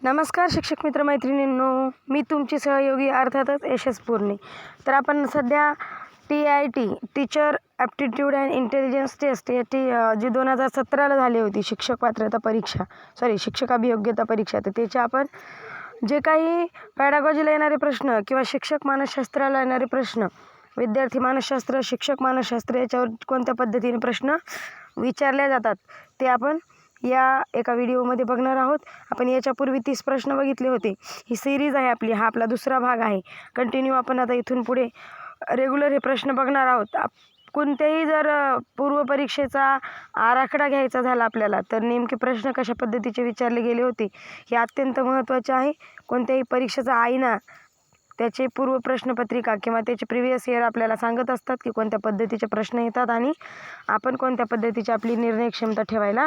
नमस्कार शिक्षक मित्र मैत्रिणींनो, मी तुमची सहयोगी अर्थातच यशस पूर्णे. तर आपण सध्या TIT teacher aptitude and intelligence test जी 2017ला झाली होती, शिक्षक पात्रता परीक्षा शिक्षक अभियोग्यता परीक्षा. तर त्याचे आपण जे काही पॅडागॉजीला येणारे प्रश्न किंवा शिक्षक मानसशास्त्राला येणारे प्रश्न, विद्यार्थी मानसशास्त्र, शिक्षक मानसशास्त्र याच्यावर कोणत्या पद्धतीने प्रश्न विचारले जातात ते आपण या एका व्हिडिओमध्ये बघणार आहोत. आपण याच्यापूर्वी 30 प्रश्न बघितले होते. ही सिरीज आहे आपली, हा आपला दुसरा भाग आहे. कंटिन्यू आपण आता इथून पुढे रेग्युलर हे प्रश्न बघणार आहोत. कोणत्याही जर पूर्वपरीक्षेचा आराखडा घ्यायचा झाला आपल्याला, तर नेमके प्रश्न कशा पद्धतीचे विचारले गेले होते हे अत्यंत महत्त्वाचे आहे. कोणत्याही परीक्षेचा आईना त्याचे पूर्व प्रश्नपत्रिका किंवा त्याचे प्रिव्हियस इयर आपल्याला सांगत असतात की कोणत्या पद्धतीचे प्रश्न येतात आणि आपण कोणत्या पद्धतीची आपली निर्णय क्षमता ठेवायला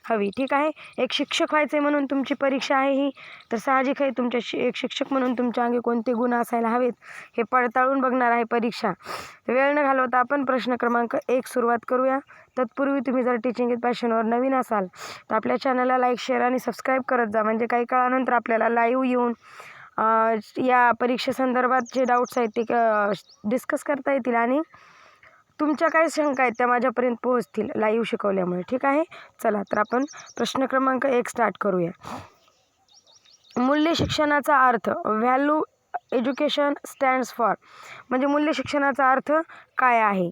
हवी. ठीक आहे. एक शिक्षक व्हायचे म्हणून तुमची परीक्षा आहे ही, तर साहजिक आहे तुमच्या एक शिक्षक म्हणून तुमच्या अंगी कोणते गुण असायला हवेत हे पडताळून बघणार आहे परीक्षा. वेळ न घालवता आपण प्रश्न क्रमांक 1 सुरुवात करूया. तत्पूर्वी तुम्ही जर टीचिंग विथ पॅशनवर नवीन असाल तर आपल्या चॅनलला लाईक, शेअर आणि सबस्क्राईब करत जा. म्हणजे काही काळानंतर आपल्याला लाईव्ह येऊन या परीक्षेसंदर्भात जे डाऊट्स आहेत ते डिस्कस करता येतील आणि तुमच्या काय शंका आहेत त्या माझ्यापर्यंत पोहोचतील लाईव्ह शिकवल्यामुळे. ठीक आहे. चला तर आपण प्रश्न क्रमांक 1 स्टार्ट करूया. मूल्य शिक्षणाचा अर्थ, व्हॅल्यू एज्युकेशन स्टँड्स फॉर, म्हणजे मूल्य शिक्षणाचा अर्थ काय आहे?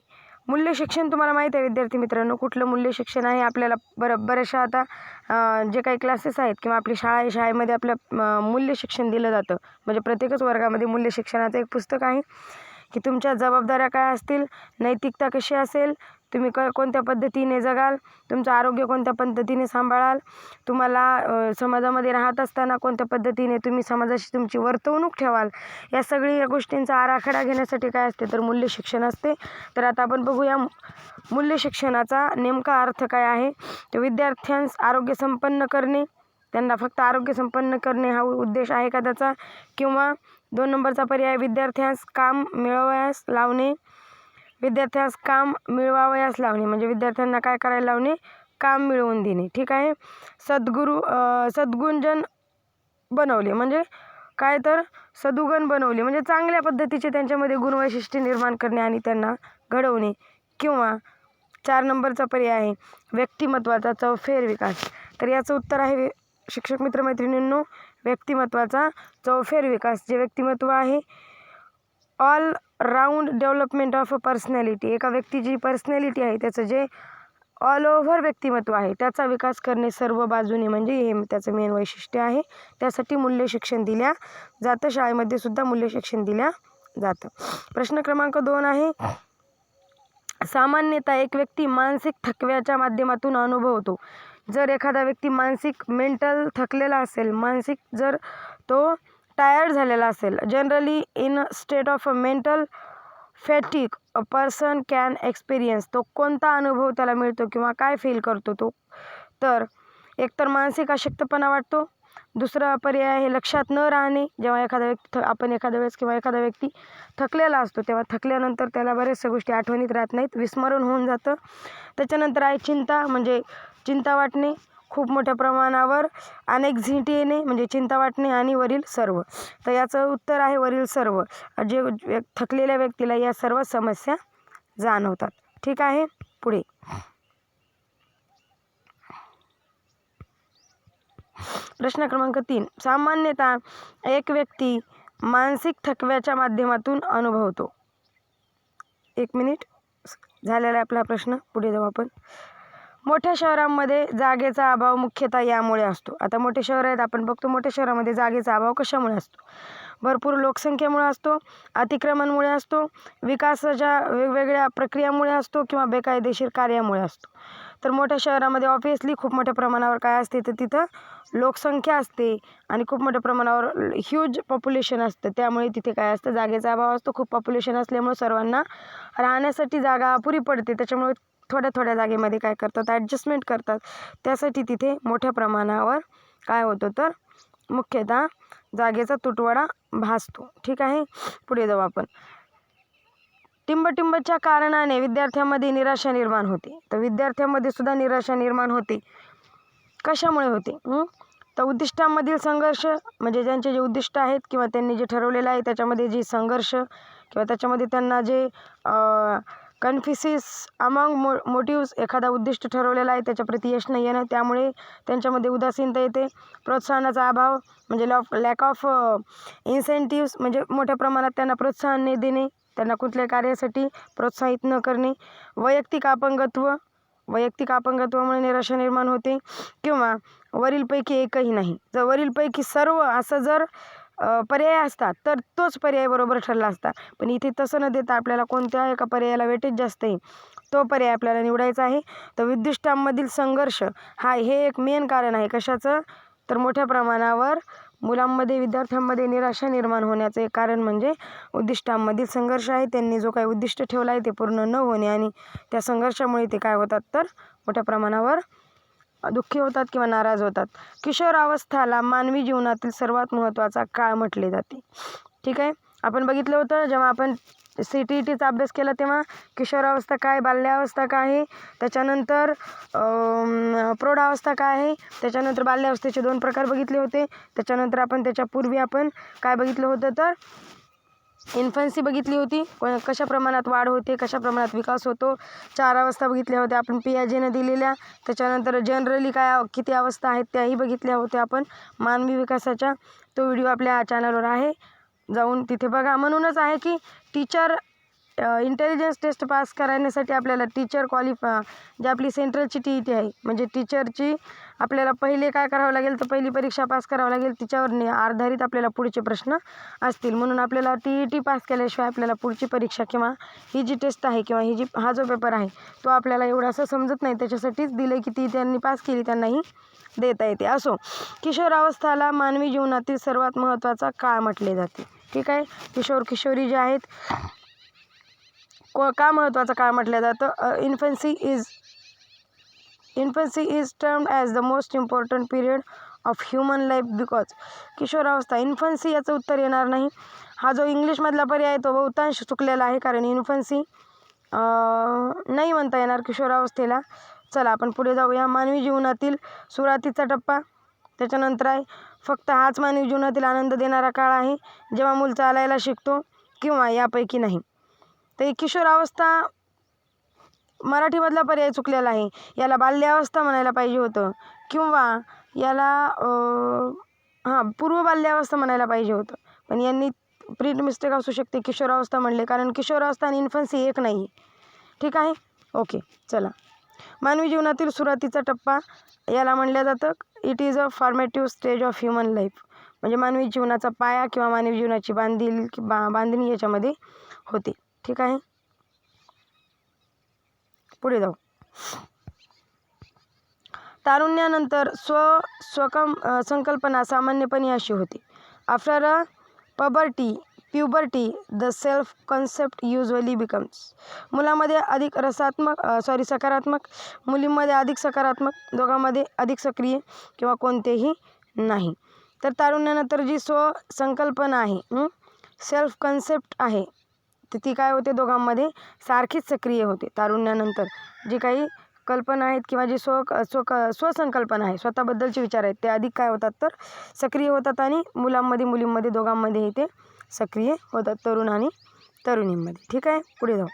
मूल्य शिक्षण तुम्हाला माहीत आहे विद्यार्थी मित्रांनो, कुठलं मूल्य शिक्षण आहे आपल्याला बऱ्याचशा आता जे काही क्लासेस आहेत किंवा आपली शाळा आहे, शाळेमध्ये आपल्या मूल्य शिक्षण दिलं जातं. म्हणजे प्रत्येकच वर्गामध्ये मूल्य शिक्षणाचं एक पुस्तक आहे की तुमच्या जबाबदाऱ्या काय असतील, नैतिकता कशी असेल, तुम्ही कोणत्या पद्धतीने जगाल, तुमचं आरोग्य कोणत्या पद्धतीने सांभाळाल, तुम्हाला समाजामध्ये राहत असताना कोणत्या पद्धतीने तुम्ही समाजाशी तुमची वर्तवणूक ठेवाल, या सगळ्या गोष्टींचा आराखडा घेण्यासाठी काय असते तर मूल्य शिक्षण असते. तर आता आपण बघूया मूल्य शिक्षणाचा नेमका अर्थ काय आहे. तर विद्यार्थ्यांस आरोग्य संपन्न करणे, त्यांना फक्त आरोग्य संपन्न करणे हा उद्देश आहे का त्याचा, किंवा 2 नंबरचा पर्याय विद्यार्थ्यांस काम मिळवावयास लावणे. विद्यार्थ्यांस काम मिळवावयास लावणे म्हणजे विद्यार्थ्यांना काय करायला लावणे, काम मिळवून देणे. ठीक आहे. सद्गुणजन बनवले म्हणजे काय तर सदुगण बनवले म्हणजे चांगल्या पद्धतीचे त्यांच्यामध्ये गुणवैशिष्ट्ये निर्माण करणे आणि त्यांना घडवणे. किंवा 4 नंबरचा पर्याय आहे व्यक्तिमत्वाचा चौफेर विकास. तर याचं उत्तर आहे शिक्षक मित्रमैत्रिणींनो, व्यक्तिमत्वाचा चौफेर विकास. जे व्यक्तिमत्व आहे all round development of a personality, एका व्यक्तीची पर्सनॅलिटी आहे त्याचं जे ऑल ओव्हर व्यक्तिमत्व आहे त्याचा विकास करणे सर्व बाजूने, म्हणजे हे त्याचं मेन वैशिष्ट्य आहे. त्यासाठी मूल्य शिक्षण दिल्या जातं. शाळेमध्ये सुद्धा मूल्य शिक्षण दिल्या जातं. प्रश्न क्रमांक 2 आहे सामान्यतः एक व्यक्ती मानसिक थकव्याच्या माध्यमातून अनुभवतो. जर एखादा व्यक्ती मानसिक मेंटल थकलेला असेल, मानसिक जर तो टायर्ड झालेला असेल, generally in state of mental fatigue a person can experience, तो कोणता अनुभव त्याला मिळतो किंवा काय फील करतो तो, तर एकतर मानसिक अशक्तपणा वाटतो. दुसरा पर्याय आहे लक्षात न राहणे. जेव्हा एखादा व्यक्ती आपण एखाद्या वेळेस किंवा एखादा व्यक्ती थकलेला असतो तेव्हा थकल्यानंतर त्याला बऱ्याचशा गोष्टी आठवणीत राहत नाहीत, विस्मरण होऊन जातं. त्याच्यानंतर आहे चिंता, म्हणजे चिंता वाटणे खूप मोठ्या प्रमाणावर, अनेक्झिटी येणे म्हणजे चिंता वाटणे, आणि वरील सर्व. तर याचं उत्तर आहे वरील सर्व. जे थकलेल्या व्यक्तीला या सर्व समस्या जाणवतात. ठीक आहे. पुढे प्रश्न क्रमांक 3 सामान्यतः एक व्यक्ती मानसिक थकव्याच्या माध्यमातून अनुभवतो. 1 मिनिट झालेला आहे आपला प्रश्न. पुढे जाऊ आपण. मोठ्या शहरांमध्ये जागेचा अभाव मुख्यतः यामुळे असतो. आता मोठे शहर आहेत, आपण बघतो मोठ्या शहरामध्ये जागेचा अभाव कशामुळे असतो, भरपूर लोकसंख्येमुळे असतो, अतिक्रमणमुळे असतो, विकासाच्या वेगवेगळ्या प्रक्रियामुळे असतो, किंवा बेकायदेशीर कार्यामुळे असतो. तर मोठ्या शहरामध्ये ऑब्व्हियसली खूप मोठ्या प्रमाणावर काय असते तर तिथं लोकसंख्या असते आणि खूप मोठ्या प्रमाणावर ह्यूज पॉप्युलेशन असतं, त्यामुळे तिथे काय असतं जागेचा अभाव असतो. खूप पॉप्युलेशन असल्यामुळे सर्वांना राहण्यासाठी जागा अपुरी पडते, त्याच्यामुळे थोड्या थोड्या जागेमध्ये काय करतात ॲडजस्टमेंट करतात. त्यासाठी तिथे मोठ्या प्रमाणावर काय होतं तर मुख्यतः जागेचा तुटवडा भासतो. ठीक आहे. पुढे जाऊ आपण. टिंबटिंबच्या कारणाने विद्यार्थ्यांमध्ये निराशा निर्माण होते. तर विद्यार्थ्यांमध्ये सुद्धा निराशा निर्माण होते. कशामुळे होते? तर उद्दिष्टांमधील संघर्ष म्हणजे ज्यांचे जे उद्दिष्ट आहेत किंवा त्यांनी जे ठरवलेलं आहे त्याच्यामध्ये जे संघर्ष किंवा त्याच्यामध्ये त्यांना जे कन्फ्युसिस अमंग मोटिव्स, एखादा उद्दिष्ट ठरवलेला आहे त्याच्याप्रती यश नाही येणं, त्यामुळे त्यांच्यामध्ये उदासीनता येते. प्रोत्साहनाचा अभाव म्हणजे लॅक ऑफ इन्सेंटिव्स म्हणजे मोठ्या प्रमाणात त्यांना प्रोत्साहन न देणे, त्यांना कुठल्याही कार्यासाठी प्रोत्साहित न करणे. वैयक्तिक अपंगत्वामुळे निराशा निर्माण होते. किंवा वरीलपैकी एकही नाही. जर वरीलपैकी सर्व असं जर पर्याय असतात तर तोच पर्याय बरोबर ठरला असता, पण इथे तसं न देता आपल्याला कोणत्या एका पर्यायाला वेटेज जास्त आहे तो पर्याय आपल्याला निवडायचा आहे. तर उद्दिष्टांमधील संघर्ष हे एक मेन कारण आहे. कशाचं? तर मोठ्या प्रमाणावर मुलांमध्ये, विद्यार्थ्यांमध्ये निराशा निर्माण होण्याचं एक कारण म्हणजे उद्दिष्टांमधील संघर्ष आहे. त्यांनी जो काही उद्दिष्ट ठेवलं आहे ते पूर्ण न होणे आणि त्या संघर्षामुळे ते काय होतात तर मोठ्या प्रमाणावर दुःखी होतात किंवा नाराज होतात. किशोरावस्थाला मानवी जीवनातील सर्वात महत्त्वाचा काळ म्हटले जाते. ठीक आहे, आपण बघितलं होतं जेव्हा आपण CTETचा अभ्यास केला तेव्हा किशोरावस्था काय, बाल्यावस्था काय आहे, त्याच्यानंतर प्रौढावस्था काय आहे, त्याच्यानंतर बाल्यावस्थेचे 2 प्रकार बघितले होते. त्याच्यानंतर आपण त्याच्यापूर्वी आपण काय बघितलं होतं तर इन्फन्सी बघितली होती, कशा प्रमाणात वाढ होते, कशा प्रमाणात विकास होतो. 4 अवस्था बघितल्या होत्या आपण पियाजेने दिलेल्या. त्याच्यानंतर जनरली किती अवस्था आहेत त्याही बघितल्या होत्या आपण मानवी विकासाच्या. तो व्हिडिओ आपल्या चॅनलवर आहे, जाऊन तिथे बघा. म्हणूनच आहे की टीचर इंटेलिजन्स टेस्ट पास करण्यासाठी आपल्याला टीचर जे आपली सेंट्रलची TET आहे म्हणजे टीचरची आपल्याला पहिले काय करावं लागेल तर पहिली परीक्षा पास करावं लागेल, तिच्यावर आधारित आपल्याला पुढचे प्रश्न असतील. म्हणून आपल्याला TET पास केल्याशिवाय आपल्याला पुढची परीक्षा किंवा ही जी टेस्ट आहे किंवा हा जो पेपर आहे तो आपल्याला एवढं असं समजत नाही. त्याच्यासाठीच दिलं की ती त्यांनी पास केली त्यांनाही देता येते. असो, किशोरावस्थाला मानवी जीवनातील सर्वात महत्त्वाचा काळ म्हटले जाते. ठीक आहे, किशोर किशोरी जे आहेत का महत्त्वाचा काळ म्हटलं जातं? Infancy is termed as the most important period of human life because. किशोरावस्था, इन्फन्सी याचं उत्तर येणार नाही. हा जो इंग्लिशमधला पर्याय आहे तो बहुतांश चुकलेला आहे, कारण इन्फन्सी नाही म्हणता येणार किशोरावस्थेला. चला आपण पुढे जाऊया. मानवी जीवनातील सुरुवातीचा टप्पा, त्याच्यानंतर आहे फक्त हाच मानवी जीवनातील आनंद देणारा काळ आहे जेव्हा मूल चालायला शिकतो किंवा यापैकी नाही. तर किशोरावस्था मराठीमधला पर्याय चुकलेला आहे. याला बाल्यावस्था म्हणायला पाहिजे होतं किंवा याला पूर्व बाल्यावस्था म्हणायला पाहिजे होतं, पण यांनी प्रिंट मिस्टेक असू शकते, किशोरावस्था म्हणले, कारण किशोरावस्था आणि इन्फन्सी एक नाही. ठीक आहे, ओके. चला, मानवी जीवनातील सुरुवातीचा टप्पा याला म्हणलं जातं it is a formative stage of human life, म्हणजे मानवी जीवनाचा पाया किंवा मानवी जीवनाची बांधणी याच्यामध्ये होते. ठीक आहे, पुढे जाऊ. तारुण्यानंतर संकल्पना सामान्यपणे अशी होती. After a puberty the self concept usually becomes. मुलामध्ये अधिक सकारात्मक, मुलींमध्ये अधिक सकारात्मक, दोघांमध्ये अधिक सक्रिय किंवा कोणतेही नाही. तर तारुण्यानंतर जी संकल्पना आहे, सेल्फ कॉन्सेप्ट आहे, तर ती काय होते, दोघांमध्ये सारखीच सक्रिय होते. तारुण्यानंतर जी काही कल्पना आहेत किंवा जी स्वसंकल्पना आहे, स्वतःबद्दलचे विचार आहेत, ते अधिक काय होतात तर सक्रिय होतात आणि मुलींमध्ये दोघांमध्येही ते सक्रिय होतात, तरुण आणि तरुणींमध्ये. ठीक आहे, पुढे जाऊ.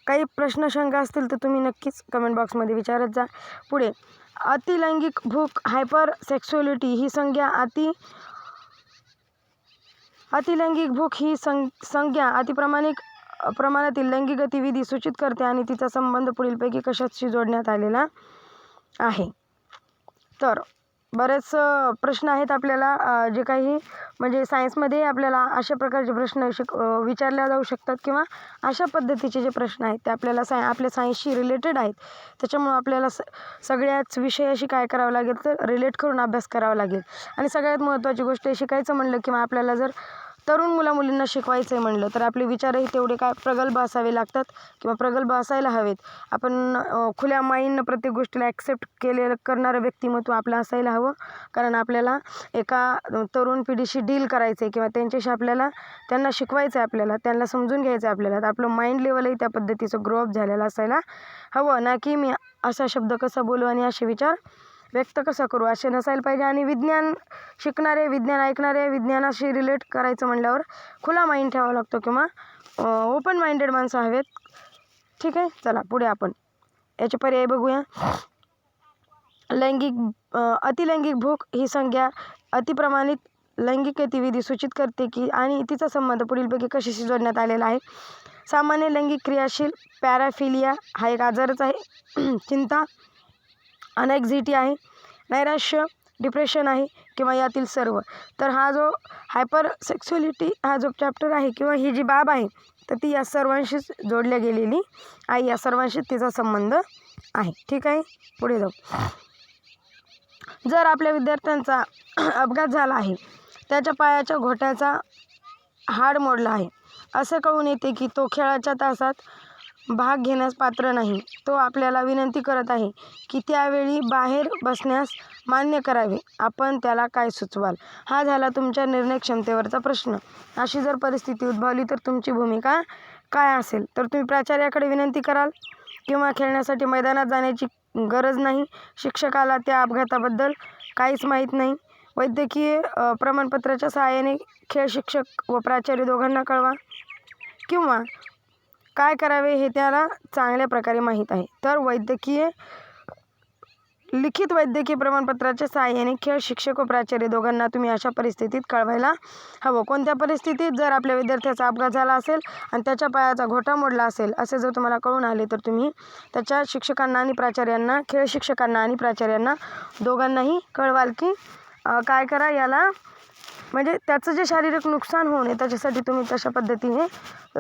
काही प्रश्न शंका असतील तर तुम्ही नक्कीच कमेंट बॉक्समध्ये विचारत जा. पुढे, अतिलैंगिक भूक, हायपर सेक्सुअलिटी ही संज्ञा अतिलैंगिक भूक ही संज्ञा प्रमाणातील लैंगिक गतिविधी सूचित करते आणि तिचा संबंध पुढीलपैकी कशाशी जोडण्यात आलेला आहे. तर बरेच प्रश्न आहेत आपल्याला, जे काही म्हणजे सायन्समध्ये आपल्याला अशा प्रकारचे प्रश्न विचारले जाऊ शकतात किंवा अशा पद्धतीचे जे प्रश्न आहेत ते आपल्याला आपल्या सायन्सशी रिलेटेड आहेत. त्याच्यामुळं आपल्याला सगळ्याच विषयाशी काय करावं लागेल तर रिलेट करून अभ्यास करावा लागेल. आणि सगळ्यात महत्त्वाची गोष्ट शिकायचं म्हणलं किंवा आपल्याला जर तरुण मुलींना शिकवायचं आहे म्हणलं तर आपले विचारही तेवढे काय प्रगल्भ असावे लागतात किंवा प्रगल्भ असायला हवेत. आपण खुल्या माइंडनं प्रत्येक गोष्टीला ॲक्सेप्ट करणारं व्यक्तिमत्व आपलं असायला हवं, कारण आपल्याला एका तरुण पिढीशी डील करायचं आहे किंवा त्यांच्याशी त्यांना शिकवायचं आहे, आपल्याला त्यांना समजून घ्यायचं आहे आपल्याला. तर आपलं माइंड लेवलही त्या पद्धतीचं ग्रोअप झालेलं असायला हवं, ना की मी असा शब्द कसा बोलू आणि असे विचार व्यक्त कसं करू असे नसायला पाहिजे. आणि विज्ञान शिकणारे, विज्ञान ऐकणारे, विज्ञानाशी रिलेट करायचं म्हणल्यावर खुला माइंड ठेवावा लागतो किंवा ओपन माइंडेड माणसं हवेत. ठीक आहे, चला पुढे आपण याचे पर्याय बघूया. अतिलैंगिक भूक ही संज्ञा अतिप्रमाणित लैंगिक गतिविधी सूचित करते की आणि तिचा संबंध पुढीलपैकी कशाशी जोडण्यात आलेला आहे. सामान्य लैंगिक क्रियाशील, पॅराफिलिया हा एक आजारच आहे, चिंता, अनॅक्झिटी आहे, नैराश्य, डिप्रेशन आहे किंवा यातील सर्व. तर हा जो हायपर सेक्सुअलिटी हा जो चॅप्टर आहे किंवा ही जी बाब आहे तर ती या सर्वांशीच जोडल्या गेलेली आहे, या सर्वांशी तिचा संबंध आहे. ठीक आहे, पुढे जाऊ. जर आपल्या विद्यार्थ्यांचा अपघात झाला आहे, त्याच्या पायाच्या घोट्याचा हाड मोडला आहे, असे कळून येते की तो खेळाच्या तासात भाग घेण्यास पात्र नाही. तो आपल्याला विनंती करत आहे की त्यावेळी बाहेर बसण्यास मान्य करावे. आपण त्याला काय सुचवाल? हा झाला तुमच्या निर्णय क्षमतेवरचा प्रश्न. अशी जर परिस्थिती उद्भवली तर तुमची भूमिका काय असेल? तर तुम्ही प्राचार्याकडे विनंती कराल किंवा खेळण्यासाठी मैदानात जाण्याची गरज नाही. शिक्षकाला त्या अपघाताबद्दल काहीच माहीत नाही. वैद्यकीय प्रमाणपत्राच्या सहाय्याने खेळ शिक्षक व प्राचार्य दोघांना कळवा. किंवा काय करावे हे त्याला चांगल्या प्रकारे माहीत आहे. तर लिखित वैद्यकीय प्रमाणपत्राच्या सहाय्याने खेळ शिक्षक व प्राचार्य दोघांना तुम्ही अशा परिस्थितीत कळवायला हवं. कोणत्या परिस्थितीत? जर आपल्या विद्यार्थ्याचा अपघात झाला असेल आणि त्याच्या पायाचा घोटा मोडला असेल असे जर तुम्हाला कळून आले तर तुम्ही त्याच्या शिक्षकांना आणि प्राचार्यांना, खेळ शिक्षकांना आणि प्राचार्यांना दोघांनाही कळवाल की काय करा याला, म्हणजे त्याचं जे शारीरिक नुकसान होऊ नये त्याच्यासाठी तुम्ही तशा पद्धतीने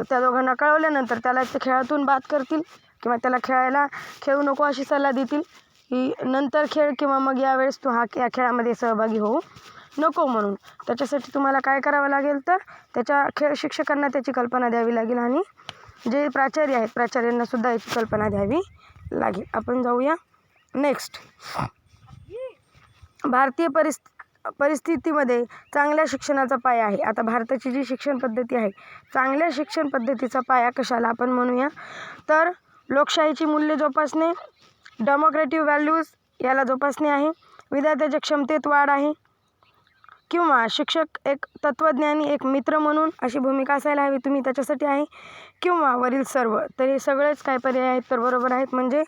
त्या दोघांना कळवल्यानंतर त्याला ते खेळातून बाद करतील किंवा त्याला खेळू नको अशी सल्ला देतील की नंतर खेळ किंवा मग यावेळेस तू या खेळामध्ये सहभागी होऊ नको म्हणून. त्याच्यासाठी तुम्हाला काय करावं लागेल तर त्याच्या खेळ शिक्षकांना त्याची कल्पना द्यावी लागेल आणि जे प्राचार्य आहेत प्राचार्यांनासुद्धा याची कल्पना द्यावी लागेल. आपण जाऊया नेक्स्ट. भारतीय परिस्थितीमध्ये चांगल्या शिक्षणाचा पाया आहे. आता भारताची जी शिक्षण पद्धती आहे, चांगल्या शिक्षण पद्धतीचा पाया कशाला आपण म्हणूया तर लोकशाहीची मूल्य जोपासणे, डेमोक्रेटिक व्हॅल्यूज याला जोपासणे आहे, विद्यार्थ्याच्या क्षमतेत वाढ आहे किंवा शिक्षक एक तत्त्वज्ञानी, एक मित्र म्हणून अशी भूमिका असायला हवी तुम्ही त्याच्यासाठी आहे किंवा वरील सर्व. तर हे सगळेच काय पर्याय आहेत तर बरोबर आहेत. म्हणजे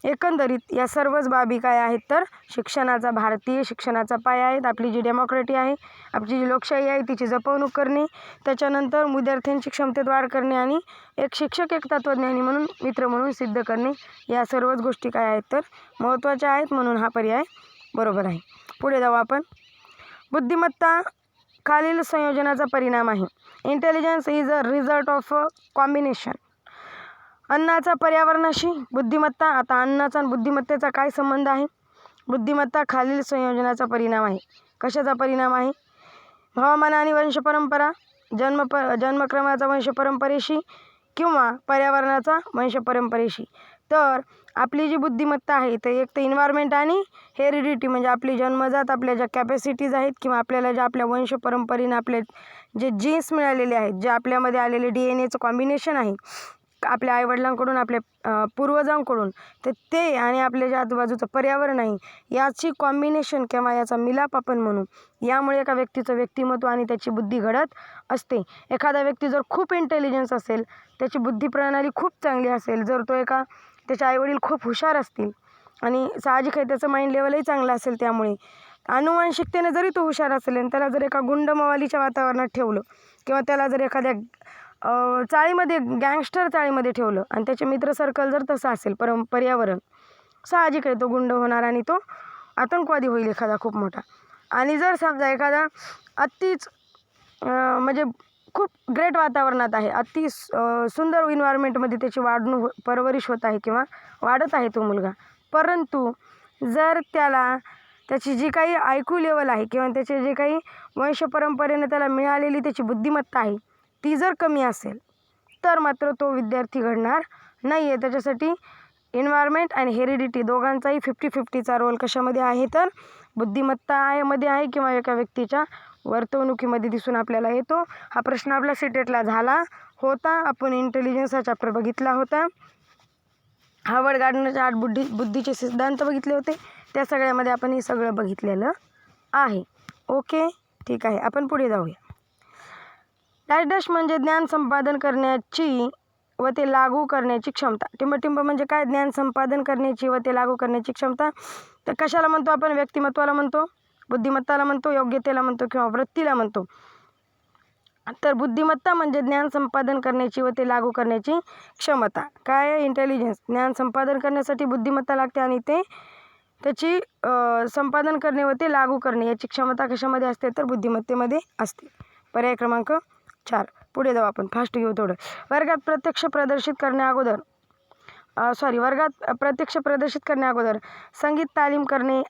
एकंदरीत या सर्वच बाबी काय आहेत तर शिक्षणाचा, भारतीय शिक्षणाचा पाया आहेत. आपली जी डेमोक्रेटी आहे, आपली जी लोकशाही आहे तिची जपवणूक करणे, त्याच्यानंतर विद्यार्थ्यांची क्षमतेत वाढ करणे आणि एक शिक्षक, एक तत्त्वज्ञानी म्हणून, मित्र म्हणून सिद्ध करणे, या सर्वच गोष्टी काय आहेत तर महत्त्वाच्या आहेत. म्हणून हा पर्याय बरोबर आहे. पुढे जाऊ आपण. बुद्धिमत्ता खालील संयोजनाचा परिणाम आहे. Intelligence is a result of a combination. अन्नाचा पर्यावरणाशी बुद्धिमत्ता. आता अन्नाचा आणि बुद्धिमत्तेचा काय संबंध आहे? बुद्धिमत्ता खालील संयोजनाचा परिणाम आहे. कशाचा परिणाम आहे? हवामान आणि वंशपरंपरा, जन्मक्रमाचा वंशपरंपरेशी किंवा पर्यावरणाचा वंशपरंपरेशी. तर आपली जी बुद्धिमत्ता आहे तर एक तर इन्व्हायरमेंट आणि हेरिडिटी, म्हणजे आपली जन्मजात आपल्या ज्या कॅपॅसिटीज आहेत किंवा आपल्याला ज्या आपल्या वंशपरंपरेने आपले जे जीन्स मिळालेले आहेत, जे आपल्यामध्ये आलेले DNA कॉम्बिनेशन आहे आपल्या आईवडिलांकडून, आपल्या पूर्वजांकडून, तर ते आणि आपल्या जे आजूबाजूचं पर्यावरण आहे याची कॉम्बिनेशन किंवा याचा मिलाप आपण म्हणू. यामुळे एका व्यक्तीचं व्यक्तिमत्व आणि त्याची बुद्धी घडत असते. एखादा व्यक्ती जर खूप इंटेलिजन्स असेल, त्याची बुद्धिप्रणाली खूप चांगली असेल, जर तो त्याचे आईवडील खूप हुशार असतील आणि साहजिक आहे त्याचं माइंड लेवलही चांगलं असेल, त्यामुळे आनुवंशिकतेने जरी तो हुशार असेल आणि त्याला जर एका गुंडमवालीच्या वातावरणात ठेवलं किंवा त्याला जर एखाद्या चाळीमध्ये, गँगस्टर चाळीमध्ये ठेवलं आणि त्याचे मित्र सर्कल जर तसं असेल, पर्यावरण, साहजिक आहे तो गुंड होणार आणि तो आतंकवादी होईल एखादा खूप मोठा. आणि जर समजा एखादा अतिच म्हणजे खूप ग्रेट वातावरणात आहे, अति सुंदर इन्व्हायरमेंटमध्ये त्याची परवरिश होत आहे किंवा वाढत आहे तो मुलगा, परंतु जर त्याची जी काही IQ लेवल आहे किंवा त्याचे जे काही वंशपरंपरेने त्याला मिळालेली त्याची बुद्धिमत्ता आहे ती जर कमी असेल तर मात्र तो विद्यार्थी घडणार नाही आहे. त्याच्यासाठी एन्व्हायरमेंट आणि हेरिडिटी दोघांचाही 50-50चा रोल कशामध्ये आहे तर बुद्धिमत्तामध्ये आहे किंवा एका व्यक्तीच्या वर्तवणुकीमध्ये दिसून आपल्याला येतो. हा प्रश्न आपला सीटेटला झाला होता. आपण इंटेलिजन्स हा चॅप्टर बघितला होता. हार्वर्ड गार्डनरच्या 8 बुद्धीचे सिद्धांत बघितले होते. त्या सगळ्यामध्ये आपण हे सगळं बघितलेलं आहे. ओके, ठीक आहे. आपण पुढे जाऊया. डॅश डॅश म्हणजे ज्ञान संपादन करण्याची व ते लागू करण्याची क्षमता. टिंबटिंब म्हणजे काय? ज्ञान संपादन करण्याची व ते लागू करण्याची क्षमता. तर कशाला म्हणतो आपण? व्यक्तिमत्वाला म्हणतो, बुद्धिमत्ताला म्हणतो, योग्यतेला म्हणतो किंवा वृत्तीला म्हणतो. तर बुद्धिमत्ता म्हणजे ज्ञान संपादन करण्याची व ते लागू करण्याची क्षमता. काय आहे? इंटेलिजन्स. ज्ञान संपादन करण्यासाठी बुद्धिमत्ता लागते आणि ते त्याची संपादन करणे व ते लागू करणे याची क्षमता कशामध्ये असते? तर बुद्धिमत्तेमध्ये असते. पर्याय क्रमांक 4. पुढे जाऊ आपण, फास्ट घेऊ थोडं. वर्गात प्रत्यक्ष प्रदर्शित करण्या अगोदर संगीत तालीम करणे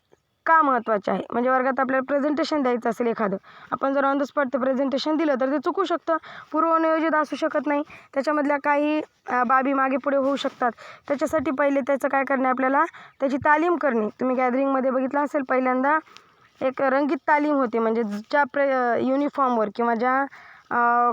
का महत्त्वाचे आहे? म्हणजे वर्गात आपल्याला प्रेझेंटेशन द्यायचं असेल एखादं, आपण जर ऑन द स्पॉट ते प्रेझेंटेशन दिलं तर ते चुकू शकतं, पूर्वनियोजित असू शकत नाही, त्याच्यामधल्या काही बाबी मागे पुढे होऊ शकतात. त्याच्यासाठी पहिले त्याचं काय करणे? आपल्याला त्याची तालीम करणे. तुम्ही गॅदरिंगमध्ये बघितलं असेल, पहिल्यांदा एक रंगीत तालीम होते, म्हणजे ज्या युनिफॉर्मवर किंवा ज्या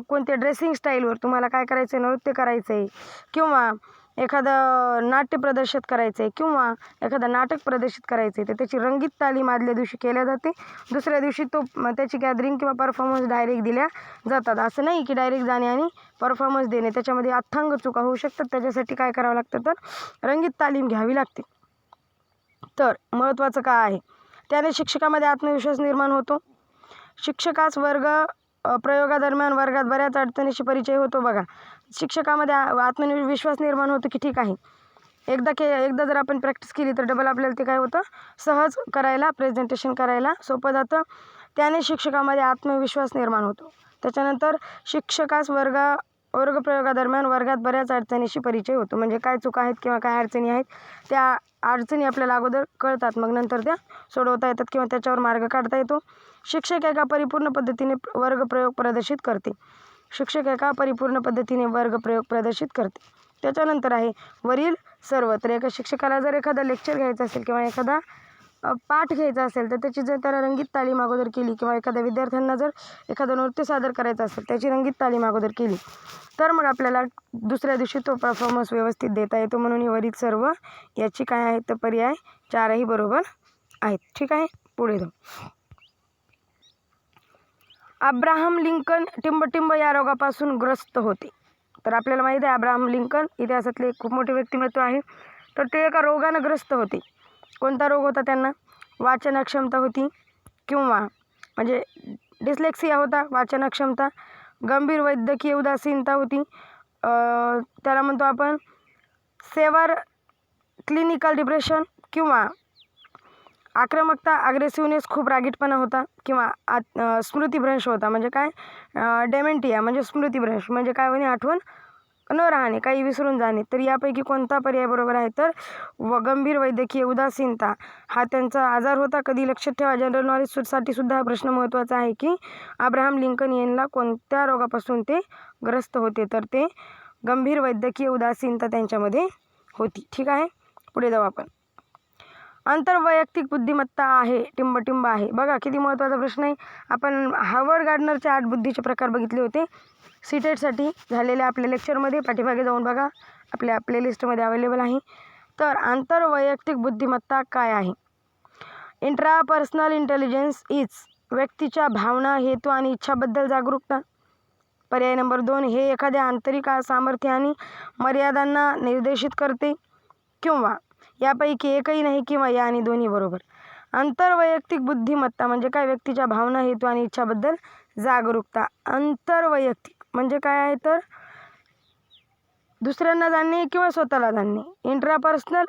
कोणत्या ड्रेसिंग स्टाईलवर तुम्हाला काय करायचं आहे? नृत्य करायचं आहे किंवा एखादं नाट्य प्रदर्शित करायचं आहे किंवा एखादं नाटक प्रदर्शित करायचं आहे, तर त्याची रंगीत तालीम आदल्या दिवशी केल्या जाते. दुसऱ्या दिवशी त्याची गॅदरिंग किंवा परफॉर्मन्स डायरेक्ट दिल्या जातात. असं नाही की डायरेक्ट जाणे आणि परफॉर्मन्स देणे, त्याच्यामध्ये अथांग चुका होऊ शकतात. त्याच्यासाठी काय करावं लागतं? तर रंगीत तालीम घ्यावी लागते. तर महत्त्वाचं काय आहे? त्याने शिक्षकामध्ये आत्मविश्वास निर्माण होतो. शिक्षकास प्रयोगादरम्यान वर्गात बऱ्याच अडचणीशी परिचय होतो. बघा, शिक्षकामध्ये आत्मविश्वास निर्माण होतो की ठीक आहे, एकदा जर आपण प्रॅक्टिस केली तर डबल आपल्याला ते काय होतं? सहज करायला, प्रेझेंटेशन करायला सोपं जातं. त्याने शिक्षकामध्ये आत्मविश्वास निर्माण होतो. त्याच्यानंतर शिक्षकास वर्गप्रयोगादरम्यान वर्गात बऱ्याच अडचणीशी परिचय होतो. म्हणजे काय चुका आहेत किंवा काय अडचणी आहेत, त्या अडचणी आपल्याला अगोदर कळतात, मग नंतर त्या सोडवता येतात किंवा त्याच्यावर मार्ग काढता येतो. शिक्षक एका परिपूर्ण पद्धतीने वर्गप्रयोग प्रदर्शित करते. त्याच्यानंतर आहे वरील सर्व. तर एका शिक्षकाला जर एखादा लेक्चर घ्यायचं असेल किंवा एखादा पाठ घ्यायचा असेल, तर त्याची जर त्याला रंगीत तालीम अगोदर केली किंवा एखाद्या विद्यार्थ्यांना जर एखादं नृत्य सादर करायचं असेल, त्याची रंगीत तालीम अगोदर केली, तर मग आपल्याला दुसऱ्या दिवशी तो परफॉर्मन्स व्यवस्थित देता येतो. म्हणून ही वरील सर्व याची काय आहे? तर पर्याय 4ही बरोबर आहेत. ठीक आहे, पुढे जाऊ. अब्राहम लिंकन टिंबटिंब या रोगापासून ग्रस्त होते. तर आपल्याला माहीत आहे अब्राहम लिंकन इतिहासातले खूप मोठे व्यक्तिमत्व आहे. तर ते एका रोगानं ग्रस्त होते. कोणता रोग होता त्यांना? वाचन अक्षमता होती किंवा म्हणजे डिस्लेक्सिया होता, वाचन अक्षमता, गंभीर वैद्यकीय उदासीनता होती, त्याला म्हणतो आपण सेव्हर क्लिनिकल डिप्रेशन, किंवा आक्रमकता, अग्रेसिव्हनेस, खूप रागीटपणा होता, किंवा स्मृतिभ्रंश होता. म्हणजे काय? डेमेंटिया म्हणजे स्मृतिभ्रंश, म्हणजे काय म्हणे? आठवण न राहणे, काही विसरून जाणे. तर यापैकी कोणता पर्याय बरोबर आहे? तर गंभीर वैद्यकीय उदासीनता हा त्यांचा आजार होता. कधी लक्षात ठेवा, जनरल नॉलेजसाठी सुद्धा हा प्रश्न महत्त्वाचा आहे की अब्राहम लिंकन यांना कोणत्या रोगापासून ते ग्रस्त होते? तर ते गंभीर वैद्यकीय उदासीनता त्यांच्यामध्ये होती. ठीक आहे, पुढे जाऊ आपण. आंतरवैयक्तिक बुद्धिमत्ता आहे टिंबटिंब आहे. बघा किती महत्त्वाचा प्रश्न आहे. आपण हार्वर्ड गार्डनरचे 8 बुद्धीचे प्रकार बघितले होते सीटेटसाठी झालेल्या आपल्या लेक्चरमध्ये, पाठीमागे जाऊन बघा, आपल्या प्लेलिस्टमध्ये अवेलेबल आहे. तर आंतरवैयक्तिक बुद्धिमत्ता काय आहे? इंट्रापर्सनल इंटेलिजन्स इज व्यक्तीच्या भावना, हेतू आणि इच्छाबद्दल जागरूकता. पर्याय नंबर 2, हे एखाद्या आंतरिक सामर्थ्य आणि मर्यादांना निर्देशित करते, किंवा यापैकी एकही नाही किंवा या आणि दोन्ही बरोबर. आंतरवैयक्तिक बुद्धिमत्ता म्हणजे काय? व्यक्तीच्या भावना, हेतू आणि इच्छाबद्दल जागरूकता. आंतरवैयक्तिक म्हणजे काय आहे? तर दुसऱ्यांना जाणणे किंवा स्वतःला जाणणे. इंट्रापर्सनल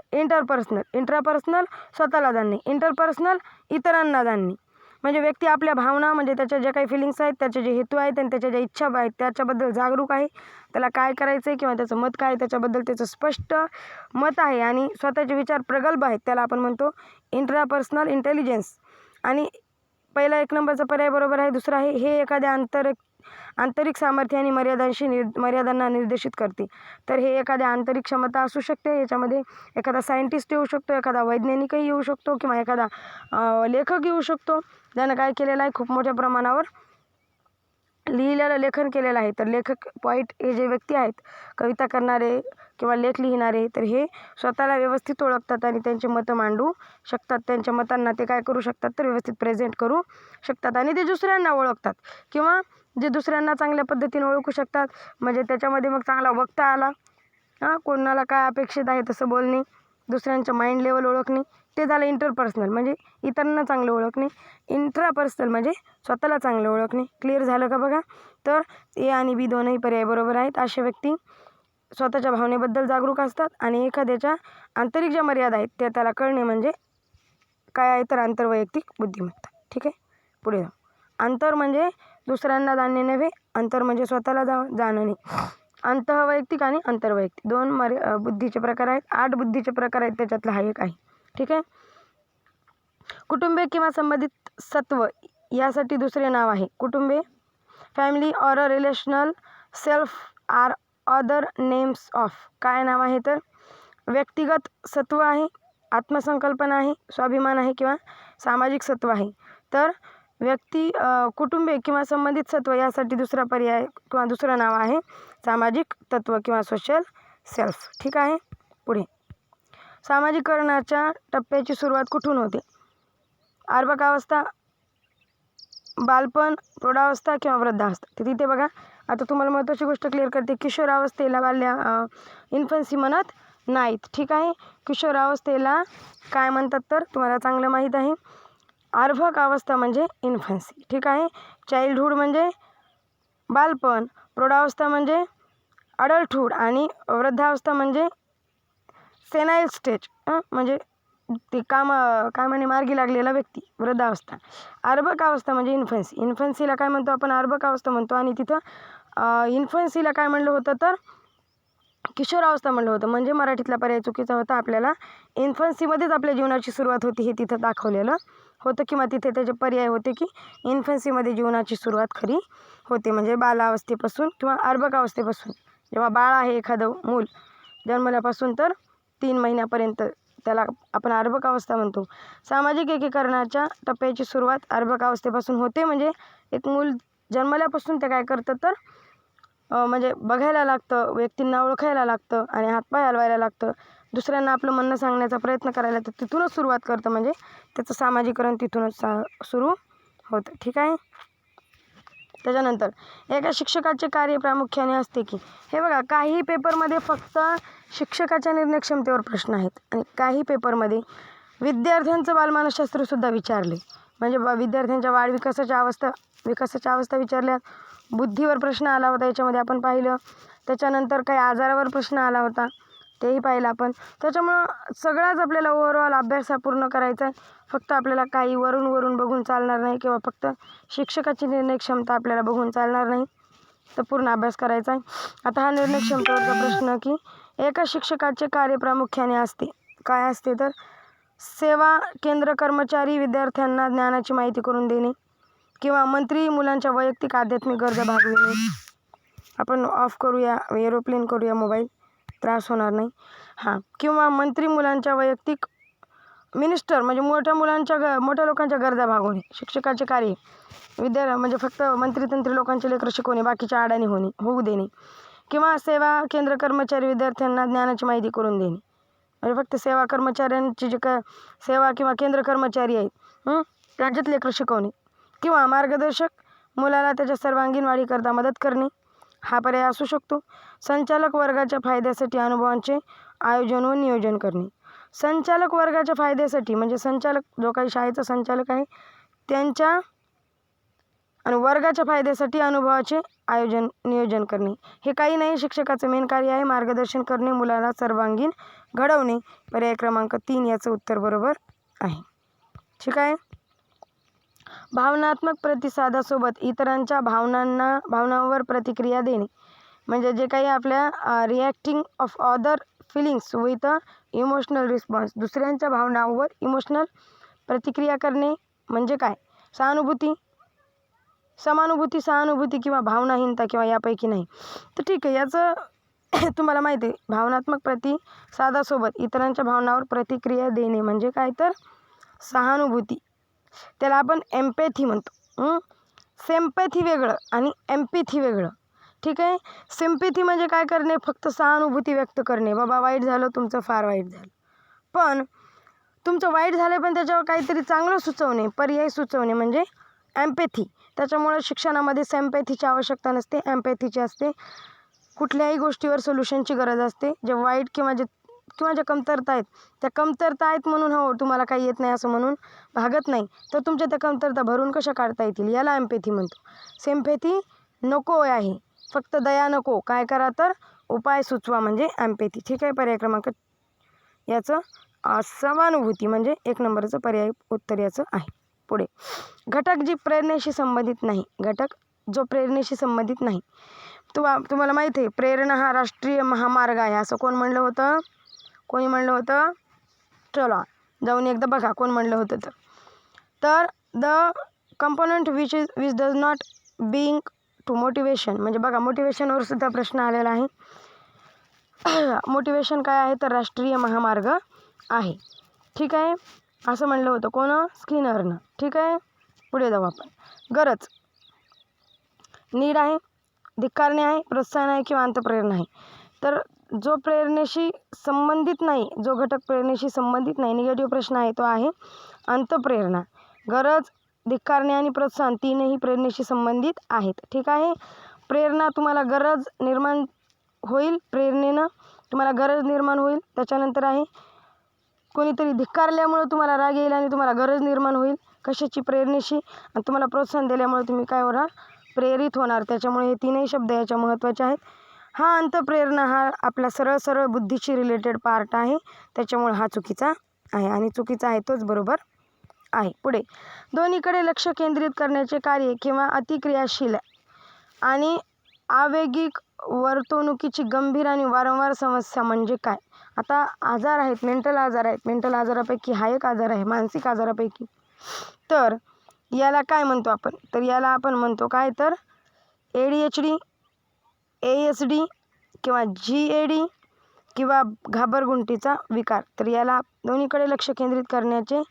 स्वतःला जाणणे, इंटरपर्सनल इतरांना जाणणे. म्हणजे व्यक्ती आपल्या भावना, म्हणजे त्याच्या ज्या काही फिलिंग्स आहेत, त्याचे जे हेतू आहेत आणि त्याच्या ज्या इच्छा आहेत त्याच्याबद्दल जागरूक आहे. त्याला काय करायचं आहे किंवा त्याचं मत काय आहे त्याच्याबद्दल त्याचं स्पष्ट मत आहे आणि स्वतःचे विचार प्रगल्भ आहेत, त्याला आपण म्हणतो इंट्रापर्सनल इंटेलिजन्स. आणि पहिला 1 नंबरचा पर्याय बरोबर आहे. दुसरा आहे, हे एखाद्या आंतरिक सामर्थ्य आणि मर्यादांना निर्देशित करते. तर हे एखाद्या आंतरिक क्षमता असू शकते, याच्यामध्ये एखादा सायंटिस्ट येऊ शकतो, एखादा वैज्ञानिकही येऊ शकतो किंवा एखादा लेखक येऊ शकतो, ज्यानं काय केलेलं आहे, खूप मोठ्या प्रमाणावर लिहिलेलं लेखन केलेलं आहे. तर लेखक पोएट हे जे व्यक्ती आहेत, कविता करणारे किंवा लेख लिहिणारे, तर हे स्वतःला व्यवस्थित ओळखतात आणि त्यांचे मतं मांडू शकतात. त्यांच्या मतांना ते काय करू शकतात, तर व्यवस्थित प्रेझेंट करू शकतात आणि ते दुसऱ्यांना ओळखतात किंवा जे दुसऱ्यांना चांगल्या पद्धतीने ओळखू शकतात. म्हणजे त्याच्यामध्ये मग चांगला वक्ता आला, कोणाला काय अपेक्षित आहे तसं बोलणे, दुसऱ्यांचं माइंड लेवल ओळखणे, ते झालं इंटरपर्सनल म्हणजे इतरांना चांगलं ओळखणे. इंट्रापर्सनल म्हणजे स्वतःला चांगलं ओळखणे. क्लिअर झालं का बघा? तर ए आणि बी दोनही पर्याय बरोबर आहेत. अशा व्यक्ती स्वतःच्या भावनेबद्दल जागरूक असतात आणि एखाद्याच्या आंतरिक ज्या मर्यादा आहेत त्या त्याला कळणे म्हणजे काय आहे, तर आंतरवैयक्तिक बुद्धिमत्ता. ठीक आहे, पुढे जाऊ. अंतर म्हणजे दुसऱ्यांना जाणणे नव्हे, अंतर म्हणजे स्वतःला जाणणे. अंतःवैयक्तिक आणि आंतरवैयक्तिक दोन बुद्धीचे प्रकार आहेत. 8 बुद्धीचे प्रकार आहेत, त्याच्यातला हा एक आहे. ठीक आहे. कुटुंबे किंवा संबंधित सत्व यासाठी दुसरे नाव आहे. कुटुंबे, family or a relational self are other names of. काय नाव आहे, तर व्यक्तिगत सत्व आहे, आत्मसंकल्पना आहे, स्वाभिमान आहे किंवा सामाजिक सत्व आहे. तर कुटुंबे किंवा संबंधित सत्व यासाठी दुसरा पर्याय किंवा दुसरं नाव आहे सामाजिक तत्व किंवा सोशल सेल्फ. ठीक आहे, पुढे. सामाजिकरणाच्या टप्प्याची सुरुवात कुठून होते? अर्भकावस्था, बालपण, प्रौढावस्था किंवा वृद्धावस्था. तर तिथे बघा, आता तुम्हाला महत्त्वाची गोष्ट क्लिअर करते. किशोरावस्थेला इन्फन्सी म्हणत नाहीत. ठीक आहे, किशोरावस्थेला काय म्हणतात तर तुम्हाला चांगलं माहीत आहे. अर्भक अवस्था म्हणजे इन्फन्सी. ठीक आहे. चाइल्डहूड म्हणजे बालपण, प्रौढावस्था म्हणजे अडल्टहूड आणि वृद्धावस्था म्हणजे सेनाईल स्टेज, म्हणजे ते काय म्हणे मार्गी लागलेला व्यक्ती, वृद्धावस्था. अर्भक अवस्था म्हणजे इन्फन्सी. इन्फन्सीला काय म्हणतो आपण, अर्भक अवस्था म्हणतो. आणि तिथं इन्फन्सीला काय म्हणलं होतं, तर किशोरावस्था म्हणलं होतं. म्हणजे मराठीतला पर्याय चुकीचा होता. आपल्याला इन्फन्सीमध्येच आपल्या जीवनाची सुरुवात होती हे तिथं दाखवलेलं होतं, किंवा तिथे त्याचे पर्याय होते की इन्फन्सीमध्ये जीवनाची सुरुवात खरी होते, म्हणजे बालावस्थेपासून किंवा अर्भक अवस्थेपासून. जेव्हा बाळ आहे एखादं मूल जन्मल्यापासून तर 3 महिन्यापर्यंत त्याला आपण अर्भक अवस्था म्हणतो. सामाजिक एकीकरणाच्या टप्प्याची सुरुवात अर्भक अवस्थेपासून होते. म्हणजे एक मूल जन्मल्यापासून ते काय करतं, तर म्हणजे बघायला लागतं, व्यक्तींना ओळखायला लागतं आणि हातपाय हलवायला लागतं, दुसऱ्यांना आपलं म्हणणं सांगण्याचा प्रयत्न करायला लागतं. तिथूनच सुरुवात करतं, म्हणजे त्याचं सामाजिकरण तिथूनच सुरू होतं. ठीक आहे. त्याच्यानंतर एका शिक्षकाचे कार्य प्रामुख्याने असते की, हे बघा, काही पेपरमध्ये फक्त शिक्षकाच्या निर्णय क्षमतेवर प्रश्न आहेत आणि काही पेपरमध्ये विद्यार्थ्यांचं बालमानसशास्त्रसुद्धा विचारले. म्हणजे विद्यार्थ्यांच्या वाढ विकासाच्या अवस्था विचारल्यात. बुद्धीवर प्रश्न आला होता, याच्यामध्ये आपण पाहिलं. त्याच्यानंतर काही आजारावर प्रश्न आला होता, तेही पाहिलं आपण. त्याच्यामुळं सगळाच आपल्याला ओव्हरऑल अभ्यास हा पूर्ण करायचा आहे. फक्त आपल्याला काही वरून बघून चालणार नाही किंवा फक्त शिक्षकाची निर्णय क्षमता आपल्याला बघून चालणार नाही, तर पूर्ण अभ्यास करायचा आहे. आता हा निर्णय क्षमतेवरचा प्रश्न की एका शिक्षकाचे कार्य प्रामुख्याने असते. काय असते, तर सेवा केंद्र कर्मचारी विद्यार्थ्यांना ज्ञानाची माहिती करून देणे किंवा मंत्री मुलांच्या वैयक्तिक आध्यात्मिक गरजा भागविणे. आपण ऑफ करूया, एरोप्लेन करूया, मोबाईल त्रास होणार नाही. किंवा मंत्री मुलांच्या वैयक्तिक मिनिस्टर म्हणजे मोठ्या लोकांच्या गरजा भागवणे. शिक्षकाचे कार्य म्हणजे फक्त मंत्री लोकांचे लेकरं शिकवणे, बाकीच्या अडाणी होऊ देणे. किंवा सेवा केंद्र कर्मचारी विद्यार्थ्यांना ज्ञानाची माहिती करून देणे. म्हणजे फक्त सेवा कर्मचाऱ्यांची जे सेवा किंवा केंद्र कर्मचारी आहेत त्यांच्यात लेकरं शिकवणे. किंवा मार्गदर्शक मुलाला त्याच्या सर्वांगीण वाढीकरता मदत करणे, हा पर्याय असू शकतो. संचालक वर्गाच्या फायद्यासाठी अनुभवांचे आयोजन व नियोजन करणे. संचालक वर्गाच्या फायद्यासाठी म्हणजे संचालक जो काही शाळेचा संचालक आहे त्यांच्या आणि वर्गाच्या फायद्यासाठी अनुभवाचे आयोजन नियोजन करणे. हे काही नाही, शिक्षकाचं मेन कार्य आहे मार्गदर्शन करणे, मुलाला सर्वांगीण घडवणे. पर्याय क्रमांक 3 याचं उत्तर बरोबर आहे. ठीक आहे. भावनात्मक प्रतिसादासोबत इतरांच्या भावनांवर प्रतिक्रिया देणे. म्हणजे जे काही आपल्या reacting of other feelings with a emotional response, दुसऱ्यांच्या भावनांवर इमोशनल प्रतिक्रिया करणे म्हणजे काय, समानुभूती, सहानुभूती किंवा भावनाहीनता किंवा यापैकी नाही. तर ठीक आहे, याचं तुम्हाला माहिती आहे, भावनात्मक प्रतिसादासोबत इतरांच्या भावनांवर प्रतिक्रिया देणे म्हणजे काय, तर सहानुभूती. त्याला आपण एम्पॅथी म्हणतो. सिम्पॅथी वेगळं आणि एम्पॅथी वेगळं. ठीक आहे. सिम्पॅथी म्हणजे काय करणे, फक्त सहानुभूती व्यक्त करणे, बाबा वाईट झालं तुमचं, फार वाईट झालं. पण तुमचं वाईट झालं पण त्याच्यावर काहीतरी चांगलं सुचवणे, पर्याय सुचवणे म्हणजे एम्पॅथी. त्याच्यामुळे शिक्षणामध्ये सिम्पॅथीची आवश्यकता नसते, एम्पॅथीची असते. कुठल्याही गोष्टीवर सोल्युशनची गरज असते. जे वाईट किंवा ज्या कमतरता आहेत, त्या कमतरता आहेत म्हणून हो तुम्हाला काही येत नाही असं म्हणून भागत नाही, तर तुमच्या त्या कमतरता भरून कशा काढता येतील, याला एम्पॅथी म्हणतो. सिम्पॅथी नको आहे, फक्त दया नको, काय करा तर उपाय सुचवा म्हणजे एम्पॅथी. ठीक आहे. पर्याय क्रमांक याचं समानुभूती म्हणजे 1 नंबरचं पर्याय उत्तर याचं आहे. पुढे घटक जी प्रेरणेशी संबंधित नाही, घटक जो प्रेरणेशी संबंधित नाही. तुम्हाला माहिती आहे प्रेरणा हा राष्ट्रीय महामार्ग आहे असं कोण म्हणलं होतं, कोणी म्हणलं होतं, चला जाऊन एकदा बघा कोण म्हणलं होतं. तर the component which does not bring to motivation, म्हणजे बघा मोटिवेशनवर सुद्धा प्रश्न आलेला आहे. मोटिवेशन काय आहे तर राष्ट्रीय महामार्ग आहे. ठीक आहे. असं म्हणलं होतं कोण, स्किनरनं. ठीक आहे. पुढे जाऊ आपण. गरज, नीड आहे, धिक्कारणे आहे, प्रोत्साहन आहे किंवा अंतप्रेरणा आहे. तर जो प्रेरणेशी संबंधित नाही, जो घटक प्रेरणेशी संबंधित नाही, निगेटिव्ह प्रश्न आहे तो आहे अंतप्रेरणा. गरज, धिक्कारणे आणि प्रोत्साहन तीनही प्रेरणेशी संबंधित आहेत. ठीक आहे. प्रेरणा तुम्हाला गरज निर्माण होईल, प्रेरणेनं तुम्हाला गरज निर्माण होईल. त्याच्यानंतर आहे कोणीतरी धिक्कारल्यामुळे तुम्हाला राग येईल आणि तुम्हाला गरज निर्माण होईल कशाची, प्रेरणेशी. आणि तुम्हाला प्रोत्साहन दिल्यामुळे तुम्ही काय होणार, प्रेरित होणार. त्याच्यामुळे हे तीनही शब्द याच्या महत्त्वाचे आहेत. हा अंतप्रेरणा हा आपला सरळ बुद्धीशी रिलेटेड पार्ट आहे, त्याच्यामुळे हा चुकीचा आहे आणि चुकीचा आहे तोच बरोबर आहे. पुढे दोन्हीकडे लक्ष केंद्रित करण्याचे कार्य किंवा अतिक्रियाशील आणि आवेगिक वर्तणुकीची गंभीर आणि वारंवार समस्या म्हणजे काय. आता आजार आहेत, मेंटल आजार आहेत, मेंटल आजारापैकी हा एक आजार आहे मानसिक आजारापैकी. तर याला काय म्हणतो आपण, तर याला आपण म्हणतो काय तर ADHD, ASD किंवा GAD किंवा घाबरगुंटीचा विकार. तर याला दोन्हीकडे लक्ष केंद्रित करण्याचे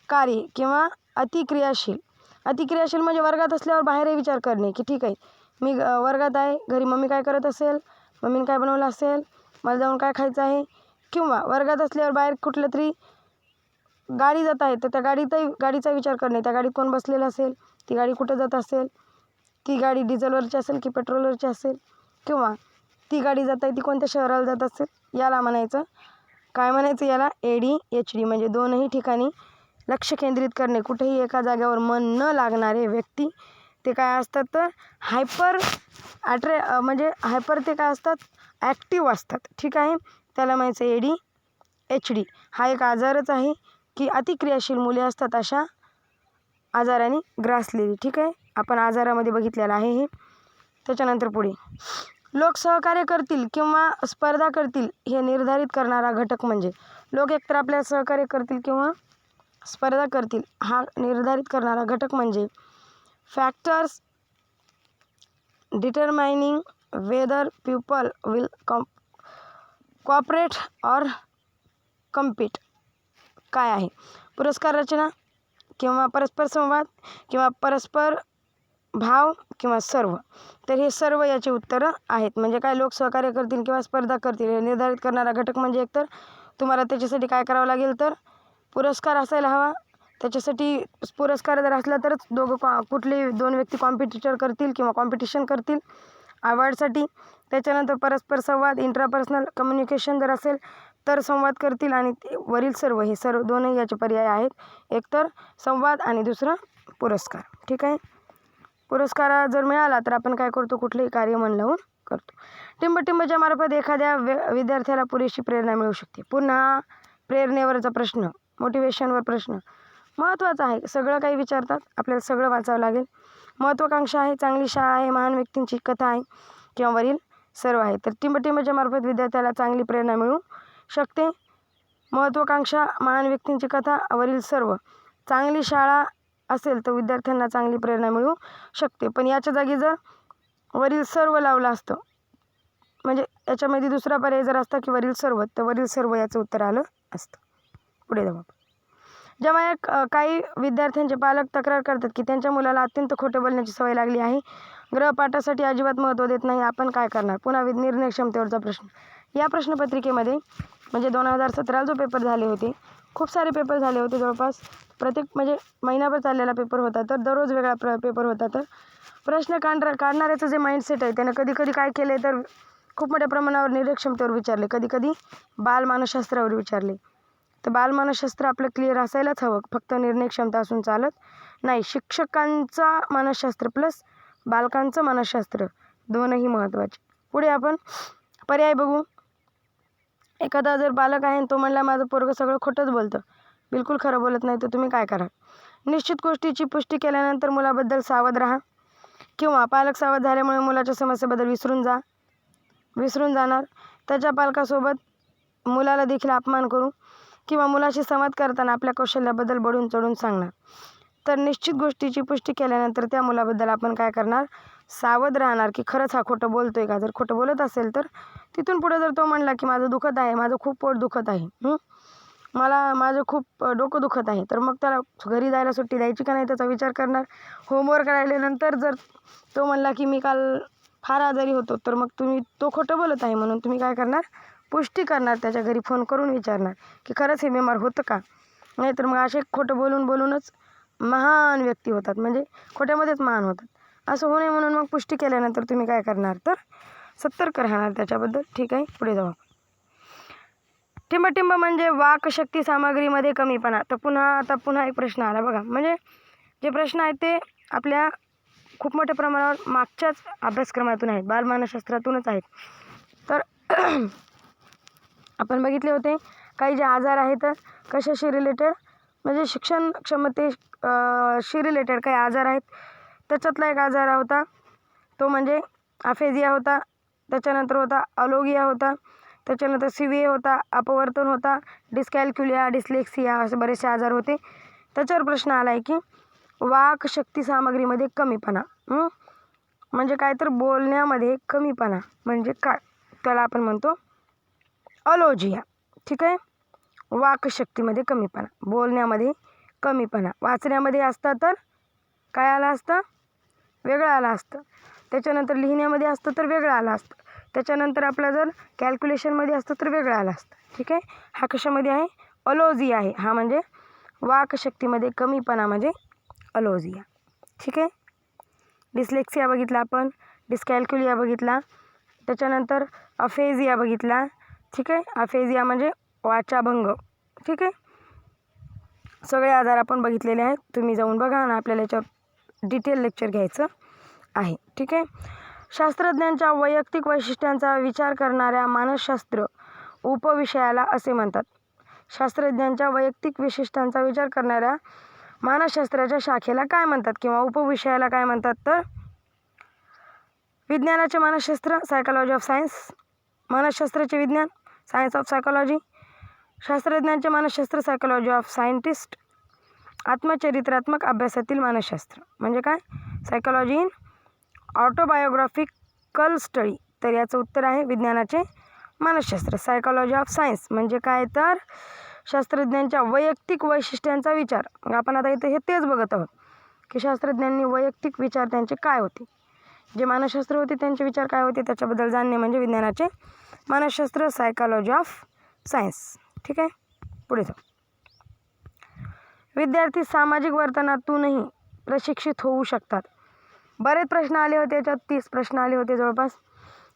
कार्य किंवा अतिक्रियाशील म्हणजे वर्गात असल्यावर बाहेरही विचार करणे की ठीक आहे मी वर्गात आहे, घरी मम्मी काय करत असेल, मम्मीने काय बनवलं असेल, मला जाऊन काय खायचं आहे. किंवा वर्गात असल्यावर बाहेर कुठलं तरी गाडी जात आहे तर त्या गाडीचा विचार करणे, त्या गाडीत कोण बसलेलं असेल, ती गाडी कुठं जात असेल, ती गाडी डिझेलवरची असेल की पेट्रोलवरची असेल, किंवा ती गाडी जात आहे ती कोणत्या शहराला जात असेल. याला म्हणायचं काय म्हणायचं, याला ADHD म्हणजे दोनही ठिकाणी लक्ष केंद्रित करणे, कुठेही एका जागेवर मन न लागणारे व्यक्ती. ते काय असतात तर म्हणजे हायपर ते काय असतात, ॲक्टिव्ह असतात. ठीक आहे. त्याला म्हणायचं ADHD. हा एक आजारच आहे की अतिक्रियाशील मुले असतात अशा आजाराने ग्रासलेली. ठीक आहे. आपण आजारामध्ये बघितलेलं आहे हे. त्याच्यानंतर पुढे लोक सहकार्य करतील किंवा स्पर्धा करतील हे निर्धारित करणारा घटक म्हणजे, लोक एकतर आपल्याला सहकार्य करतील किंवा स्पर्धा करतील हा निर्धारित करणारा घटक म्हणजे factors determining whether people will cooperate or compete. काय आहे, पुरस्कार रचना किंवा परस्पर संवाद किंवा परस्पर भाव किंवा सर्व. तर हे सर्व याचे उत्तरं आहेत. म्हणजे काय, लोक सहकार्य करतील किंवा स्पर्धा करतील हे निर्धारित करणारा घटक म्हणजे एकतर तुम्हाला त्याच्यासाठी काय करावं लागेल तर पुरस्कार असायला हवा. त्याच्यासाठी पुरस्कार जर असला तरच कुठलेही दोन व्यक्ती कॉम्पिटिटर करतील किंवा कॉम्पिटिशन करतील अवॉर्डसाठी. त्याच्यानंतर परस्पर संवाद इंट्रापर्सनल कम्युनिकेशन जर असेल तर संवाद करतील. आणि वरील सर्व हे सर्व दोनही याचे पर्याय आहेत, एकतर संवाद आणि दुसरं पुरस्कार. ठीक आहे. पुरस्कार जर मिळाला तर आपण काय करतो, कुठलेही कार्य मन लावून करतो. टिंबटिंबच्या मार्फत एखाद्या विद्यार्थ्याला पुरेशी प्रेरणा मिळू शकते. पुन्हा प्रेरणेवरचा प्रश्न, मोटिवेशनवर प्रश्न महत्त्वाचा आहे. सगळं काही विचारतात, आपल्याला सगळं वाचावं लागेल. महत्त्वाकांक्षा आहे, चांगली शाळा आहे, महान व्यक्तींची कथा आहे किंवा वरील सर्व आहे. तर टिंबटिंबच्या मार्फत विद्यार्थ्याला चांगली प्रेरणा मिळू शकते. महत्त्वाकांक्षा, महान व्यक्तींची कथा, वरील सर्व. चांगली शाळा असेल तर विद्यार्थ्यांना चांगली प्रेरणा मिळू शकते. पण याच्या जागी जर वरील सर्व लावलं असतं, म्हणजे याच्यामध्ये दुसरा पर्याय जर असता की वरील सर्व, तर वरील सर्व याचं उत्तर आलं असतं. पुढे जाऊ. जेव्हा काही विद्यार्थ्यांचे पालक तक्रार करतात की त्यांच्या मुलाला अत्यंत खोटे बोलण्याची सवय लागली आहे, गृहपाठासाठी अजिबात महत्त्व देत नाही, आपण काय करणार? पुन्हा निर्णय क्षमतेवरचा प्रश्न. या प्रश्नपत्रिकेमध्ये म्हणजे 2017 जो पेपर झाले होते, खूप सारे पेपर झाले होते, जवळपास प्रत्येक म्हणजे महिनाभर चाललेला पेपर होता, तर दररोज वेगळा पेपर होता. तर प्रश्न काढणाऱ्याचं जे माइंडसेट आहे त्यानं कधी कधी काय केलं तर खूप मोठ्या प्रमाणावर निर्णय क्षमतेवर विचारले, कधी कधी बालमानसशास्त्रावर विचारले. तर बालमानसशास्त्र आपलं क्लिअर असायलाच हवं, फक्त निर्णय क्षमता असून चालत नाही. शिक्षकांचा मानसशास्त्र प्लस बालकांचं मानसशास्त्र दोनही महत्त्वाचे. पुढे आपण पर्याय बघू. एखादा जर बालक आहे आणि तो म्हणला माझं पोरगं सगळं खोटंच बोलतं, बिलकुल खरं बोलत नाही, तर तुम्ही काय करा? निश्चित गोष्टीची पुष्टी केल्यानंतर मुलाबद्दल सावध राहा, किंवा पालक सावध झाल्यामुळे मुलाच्या समस्येबद्दल विसरून जाणार, त्याच्या पालकासोबत मुलाला देखील अपमान करू, किंवा मुलाशी संवाद करताना आपल्या कौशल्याबद्दल बढून चढून सांगणार. तर निश्चित गोष्टीची पुष्टी केल्यानंतर त्या मुलाबद्दल आपण काय करणार? सावध राहणार की खरंच हा खोटं बोलतोय का. जर खोटं बोलत असेल तर तिथून पुढे जर तो म्हणला की माझं दुखत आहे, माझं खूप पोट दुखत आहे, माझं खूप डोकं दुखत आहे, तर मग त्याला घरी जायला सुट्टी द्यायची का नाही त्याचा विचार करणार. होमवर्क राहिल्यानंतर जर तो म्हणला की मी काल फार आजारी होतो, तर मग तो खोटं बोलत आहे म्हणून तुम्ही काय करणार? पुष्टी करणार, त्याच्या घरी फोन करून विचारणार की खरंच हे बिमार होतं का. नाहीतर मग असे खोटं बोलूनच महान व्यक्ती होतात, म्हणजे खोट्यामध्येच महान होतात. असं होऊ नये म्हणून मग पुष्टी केल्यानंतर तुम्ही काय करणार? तर सतर्क राहणार त्याच्याबद्दल. ठीक आहे, पुढे जाऊ. टिंबटिंब म्हणजे वाकशक्ती सामग्रीमध्ये कमीपणा. तर पुन्हा एक प्रश्न आला बघा. म्हणजे जे प्रश्न आहेत ते आपल्या खूप मोठ्या प्रमाणावर मागच्याच अभ्यासक्रमातून आहेत, बालमानसशास्त्रातूनच आहेत. तर आपण बघितले होते काही जे आजार आहेत कशाशी रिलेटेड, म्हणजे शिक्षण क्षमतेशी रिलेटेड काही आजार आहेत. त्याच्यातला एक आजार होता तो म्हणजे अफेजिया होता, त्याच्यानंतर होता अलोगिया होता, त्याच्यानंतर सीव्हीए होता, अपवर्तन होता, डिस्कॅल्क्युलिया, डिस्लेक्सिया, असे बरेचसे आजार होते. त्याच्यावर प्रश्न आला आहे की वाकशक्ती सामग्रीमध्ये कमीपणा म्हणजे काय? तर बोलण्यामध्ये कमीपणा म्हणजे काय? त्याला आपण म्हणतो अलोजिया. ठीक आहे, वाकशक्तीमध्ये कमीपणा, बोलण्यामध्ये कमीपणा. वाचण्यामध्ये असतं तर काय आलं असतं? वेगळं आलं असतं. त्याच्यानंतर लिहिण्यामध्ये असतं तर वेगळं आलं असतं. त्याच्यानंतर आपलं जर कॅल्क्युलेशनमध्ये असतं तर वेगळं आलं असतं. ठीक आहे, हा कशामध्ये आहे? अलोजिया आहे. हा म्हणजे वाकशक्तीमध्ये कमीपणा म्हणजे अलोजिया. ठीक आहे, डिस्लेक्सिया बघितला आपण, डिस्कॅल्क्युलिया बघितला, त्याच्यानंतर अफेजिया बघितला. ठीक आहे, अफेजिया म्हणजे वाचाभंग. ठीक आहे, सगळे आजार आपण बघितलेले आहेत. तुम्ही जाऊन बघा आणि आपल्याला याच्यावर डिटेल लेक्चर घ्यायचं आहे. ठीक आहे, शास्त्रज्ञांच्या वैयक्तिक वैशिष्ट्यांचा विचार करणाऱ्या मानसशास्त्र उपविषयाला असे म्हणतात. शास्त्रज्ञांच्या वैयक्तिक वैशिष्ट्यांचा विचार करणाऱ्या मानसशास्त्राच्या शाखेला काय म्हणतात किंवा उपविषयाला काय म्हणतात? तर विज्ञानाचे मानसशास्त्र, सायकॉलॉजी ऑफ सायन्स, मानसशास्त्राचे विज्ञान, सायन्स ऑफ सायकॉलॉजी, शास्त्रज्ञांचे मानसशास्त्र, सायकॉलॉजी ऑफ सायंटिस्ट, आत्मचरित्रात्मक अभ्यासातील मानसशास्त्र म्हणजे काय? Psychology in autobiographical study. तर याचं उत्तर आहे विज्ञानाचे मानसशास्त्र. सायकॉलॉजी ऑफ सायन्स म्हणजे काय? तर शास्त्रज्ञांच्या वैयक्तिक वैशिष्ट्यांचा विचार. मग आपण आता इथे तेच बघत आहोत की शास्त्रज्ञांनी वैयक्तिक विचार त्यांचे काय होते, जे मानसशास्त्र होते त्यांचे विचार काय होते त्याच्याबद्दल जाणणे म्हणजे विज्ञानाचे मानसशास्त्र, सायकॉलॉजी ऑफ सायन्स. ठीक आहे, पुढे जाऊ. विद्यार्थी सामाजिक वर्तनातूनही प्रशिक्षित होऊ शकतात. बरेच प्रश्न आले होते, याच्यात 30 प्रश्न आले होते जवळपास.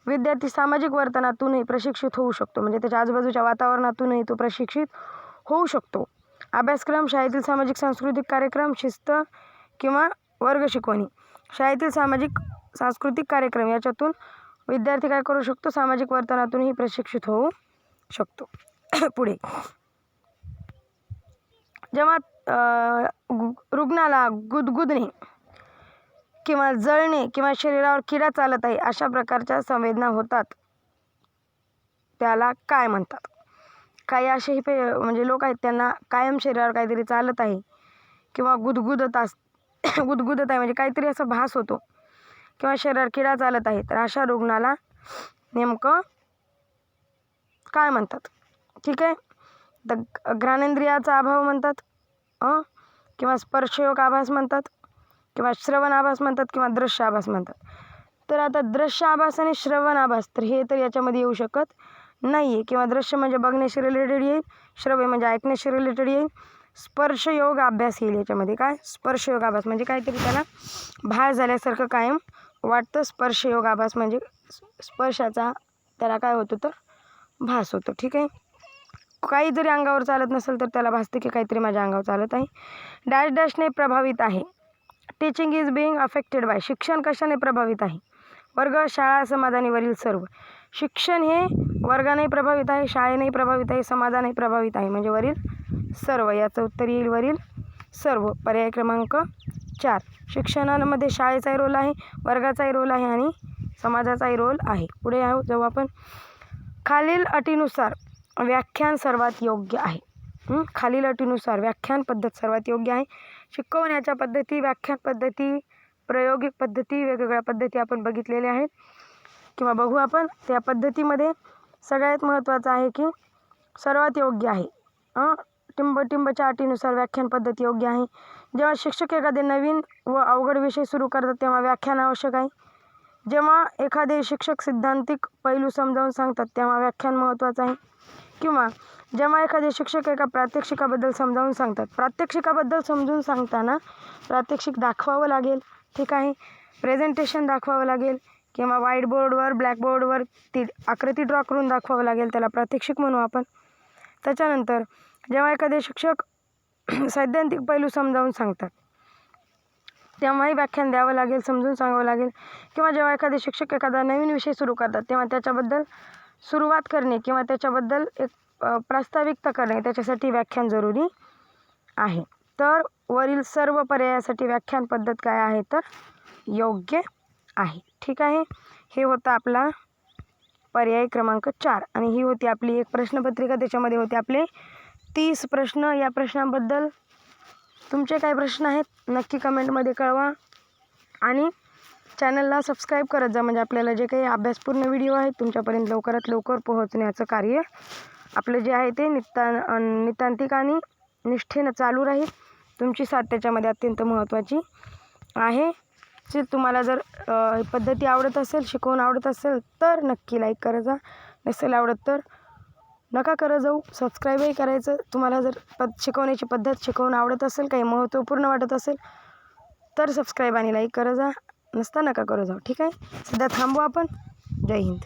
विद्यार्थी सामाजिक वर्तनातूनही प्रशिक्षित होऊ शकतो म्हणजे त्याच्या आजूबाजूच्या वातावरणातूनही तो प्रशिक्षित होऊ शकतो. अभ्यासक्रम, शाळेतील सामाजिक सांस्कृतिक कार्यक्रम, शिस्त किंवा वर्ग शिकवणी. शाळेतील सामाजिक सांस्कृतिक कार्यक्रम याच्यातून विद्यार्थी काय करू शकतो? सामाजिक वर्तनातूनही प्रशिक्षित होऊ शकतो. पुढे, जेव्हा रुग्णाला गुदगुदणे किंवा जळणे किंवा शरीरावर किडा चालत आहे अशा प्रकारच्या संवेदना होतात त्याला काय म्हणतात? काही असेही म्हणजे लोक आहेत त्यांना कायम शरीरावर काहीतरी चालत आहे किंवा गुदगुदत आहे म्हणजे काहीतरी असा भास होतो किंवा शरीरावर किडा चालत आहे, तर अशा रुग्णाला नेमकं काय म्हणतात? ठीक आहे, तर घ्राणेंद्रियाचा अभाव म्हणतात, किंवा स्पर्शयोग आभास म्हणतात, किंवा श्रवण आभास म्हणतात, किंवा दृश्य आभास म्हणतात. तर आता दृश्य आभास आणि श्रवण आभास तर हे तर याच्यामध्ये येऊ शकत नाही आहे. किंवा दृश्य म्हणजे बघण्याशी रिलेटेड येईल, श्रव्य म्हणजे ऐकण्याशी रिलेटेड येईल, स्पर्शयोग अभ्यास येईल याच्यामध्ये. काय स्पर्शयोग आभास म्हणजे काहीतरी त्याला भास झाल्यासारखं कायम वाटतं. स्पर्शयोग आभास म्हणजे स्पर्शाचा त्याला काय होतो तर भास होतो. ठीक आहे. काही जरी अंगावर चालत नसेल तर त्याला भासते की काहीतरी माझ्या अंगावर चालत आहे. डॅश डॅशने प्रभावित आहे. Teaching is being affected by. शिक्षण कशाने प्रभावित आहे? वर्ग, शाळा, समाज आणि वरील सर्व. शिक्षण हे वर्गाने प्रभावित आहे, शाळेने प्रभावित आहे, समाजाने प्रभावित आहे, म्हणजे वरील सर्व. याचं उत्तर येईल वरील सर्व. पर्याय क्रमांक 4. शिक्षणामध्ये शाळेचाही रोल आहे, वर्गाचाही रोल आहे आणि समाजाचाही रोल आहे. पुढे जाऊ आपण. खालील अटीनुसार व्याख्यान सर्वात योग्य आहे. खालील अटीनुसार व्याख्यान पद्धत सर्वात योग्य आहे. शिकवण्याच्या पद्धती, व्याख्यान पद्धती, प्रायोगिक पद्धती, वेगवेगळ्या पद्धती आपण बघितलेल्या आहेत किंवा बघू आपण. त्या पद्धतीमध्ये सगळ्यात महत्त्वाचं आहे की सर्वात योग्य आहे. टिंबच्या अटीनुसार व्याख्यान पद्धती योग्य आहे. जेव्हा शिक्षक एखादे नवीन व अवघड विषय सुरू करतात तेव्हा व्याख्यान आवश्यक आहे. जेव्हा एखादे शिक्षक सिद्धांतिक पैलू समजावून सांगतात तेव्हा व्याख्यान महत्त्वाचं आहे. किंवा जेव्हा एखादे शिक्षक एका प्रात्यक्षिकाबद्दल समजावून सांगतात. प्रात्यक्षिकाबद्दल समजून सांगताना प्रात्यक्षिक दाखवावं लागेल. ठीक आहे. प्रेझेंटेशन दाखवावं लागेल किंवा व्हाईट बोर्डवर, ब्लॅकबोर्डवर ती आकृती ड्रॉ करून दाखवावं लागेल. त्याला प्रात्यक्षिक म्हणू आपण. त्याच्यानंतर जेव्हा एखादे शिक्षक सैद्धांतिक पैलू समजावून सांगतात तेव्हाही व्याख्यान द्यावं लागेल, समजून सांगावं लागेल. किंवा जेव्हा एखादे शिक्षक एखादा नवीन विषय सुरू करतात तेव्हा त्याच्याबद्दल सुरुवात करणे किंवा त्याच्याबद्दल एक प्रास्ताविकता करणे, त्याच्यासाठी व्याख्यान जरुरी आहे. तर वरील सर्व पर्यायासाठी व्याख्यान पद्धत काय आहे तर योग्य आहे. ठीक आहे. हे होतं आपला पर्याय क्रमांक 4 आणि ही होती आपली एक प्रश्नपत्रिका. त्याच्यामध्ये होते आपले 30 प्रश्न. या प्रश्नांबद्दल तुमचे काय प्रश्न आहेत नक्की कमेंटमध्ये कळवा आणि चॅनलला सबस्क्राईब करत जा, म्हणजे आपल्याला जे काही अभ्यासपूर्ण व्हिडिओ आहेत तुमच्यापर्यंत लवकरात लवकर पोहोचण्याचं कार्य आपलं जे आहे ते नितांतिक आणि निष्ठेनं चालू राहील. तुमची साथ त्याच्यामध्ये अत्यंत महत्त्वाची आहे. तुम्हाला जर पद्धती आवडत असेल, शिकवून आवडत असेल तर नक्की लाईक करत जा. नसेल आवडत तर नका करत जाऊ. सबस्क्राईबही करायचं. तुम्हाला जर शिकवण्याची पद्धत शिकवून आवडत असेल, काही महत्त्वपूर्ण वाटत असेल तर सबस्क्राईब आणि लाईक करत जा. नसता नका करत जाऊ. ठीक आहे. सध्या थांबू आपण. जय हिंद.